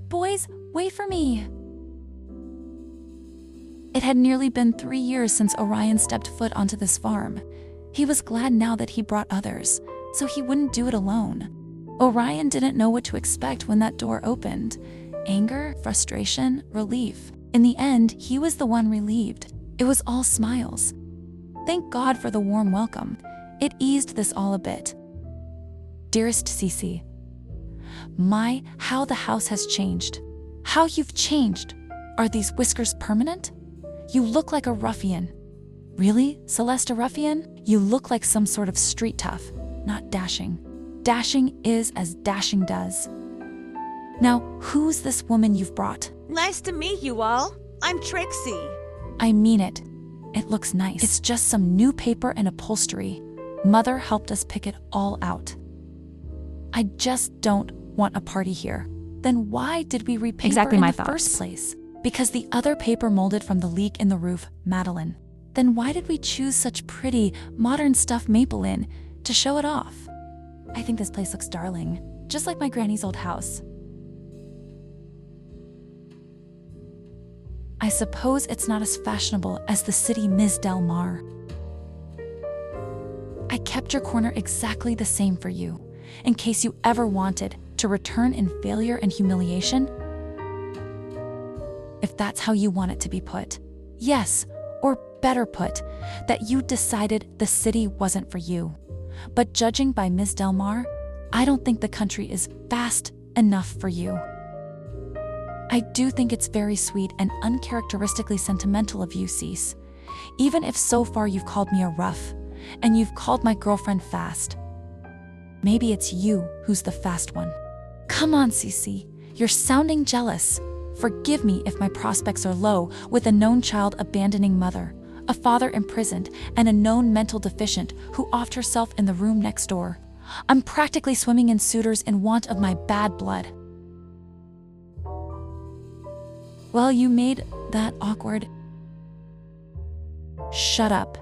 Boys, wait for me. It had nearly been 3 years since Orion stepped foot onto this farm. He was glad now that he brought others, so he wouldn't do it alone. Orion didn't know what to expect when that door opened. Anger, frustration, relief. In the end, he was the one relieved. It was all smiles. Thank God for the warm welcome. It eased this all a bit. Dearest Cece, my, how the house has changed. How you've changed. Are these whiskers permanent? You look like a ruffian. Really, Celeste, a ruffian? You look like some sort of street tough, not dashing. Dashing is as dashing does. Now, who's this woman you've brought? Nice to meet you all. I'm Trixie. I mean it. It looks nice. It's just some new paper and upholstery. Mother helped us pick it all out. I just don't want a party here. Then why did we repaper Exactly my in the first place? Because the other paper molded from the leak in the roof, Madeline. Then why did we choose such pretty, modern stuff maple in to show it off? I think this place looks darling, just like my granny's old house. I suppose it's not as fashionable as the city Ms. Del Mar. I kept your corner exactly the same for you, in case you ever wanted to return in failure and humiliation. If that's how you want it to be put. Yes, or better put, that you decided the city wasn't for you. But judging by Ms. Del Mar, I don't think the country is fast enough for you. I do think it's very sweet and uncharacteristically sentimental of you, Cece. Even if so far you've called me a rough, and you've called my girlfriend fast. Maybe it's you who's the fast one. Come on, Cece, you're sounding jealous. Forgive me if my prospects are low with a known child abandoning mother, a father imprisoned, and a known mental deficient who offed herself in the room next door. I'm practically swimming in suitors in want of my bad blood. Well, you made that awkward. Shut up.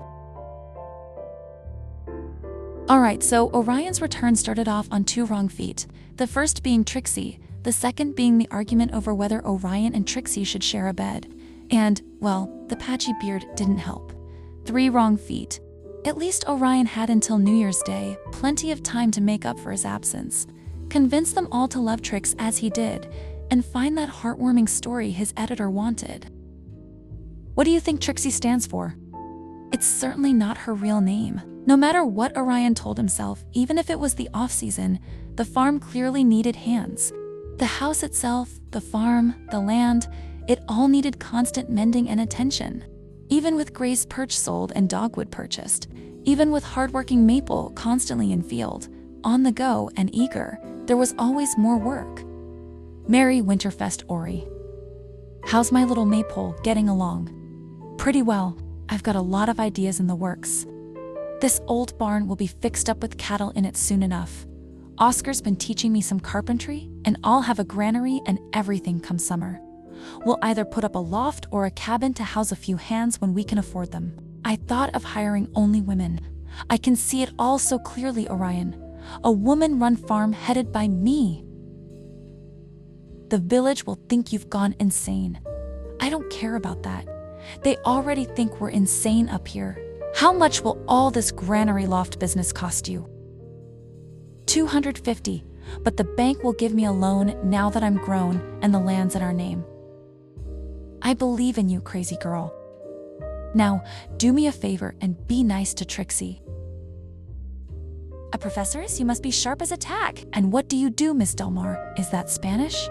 Alright, so Orion's return started off on 2 wrong feet, the first being Trixie, the second being the argument over whether Orion and Trixie should share a bed. And, well, the patchy beard didn't help. 3 wrong feet. At least Orion had until New Year's Day, plenty of time to make up for his absence. Convince them all to love Trix as he did, and find that heartwarming story his editor wanted. What do you think Trixie stands for? It's certainly not her real name. No matter what Orion told himself, even if it was the off-season, the farm clearly needed hands. The house itself, the farm, the land, it all needed constant mending and attention. Even with Gray's perch sold and dogwood purchased, even with hardworking Maple constantly in field, on the go and eager, there was always more work. Merry Winterfest, Ori. How's my little maypole getting along? Pretty well. I've got a lot of ideas in the works. This old barn will be fixed up with cattle in it soon enough. Oscar's been teaching me some carpentry, and I'll have a granary and everything come summer. We'll either put up a loft or a cabin to house a few hands when we can afford them. I thought of hiring only women. I can see it all so clearly, Orion. A woman-run farm headed by me. The village will think you've gone insane. I don't care about that. They already think we're insane up here. How much will all this granary loft business cost you? $250, but the bank will give me a loan now that I'm grown and the land's in our name. I believe in you, crazy girl. Now, do me a favor and be nice to Trixie. A professoress, you must be sharp as a tack. And what do you do, Miss Del Mar? Is that Spanish?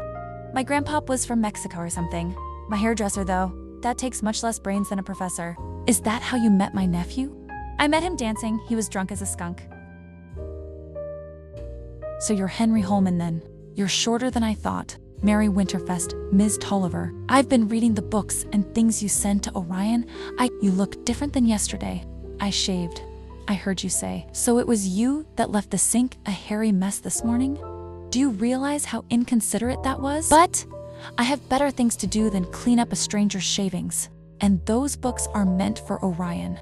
My grandpop was from Mexico or something. My hairdresser, though, that takes much less brains than a professor. Is that how you met my nephew? I met him dancing. He was drunk as a skunk. So you're Henry Holman then. You're shorter than I thought. Merry Winterfest, Ms. Tolliver. I've been reading the books and things you send to Orion. You look different than yesterday. I shaved. I heard you say. So it was you that left the sink a hairy mess this morning? Do you realize how inconsiderate that was? But I have better things to do than clean up a stranger's shavings. And those books are meant for Orion.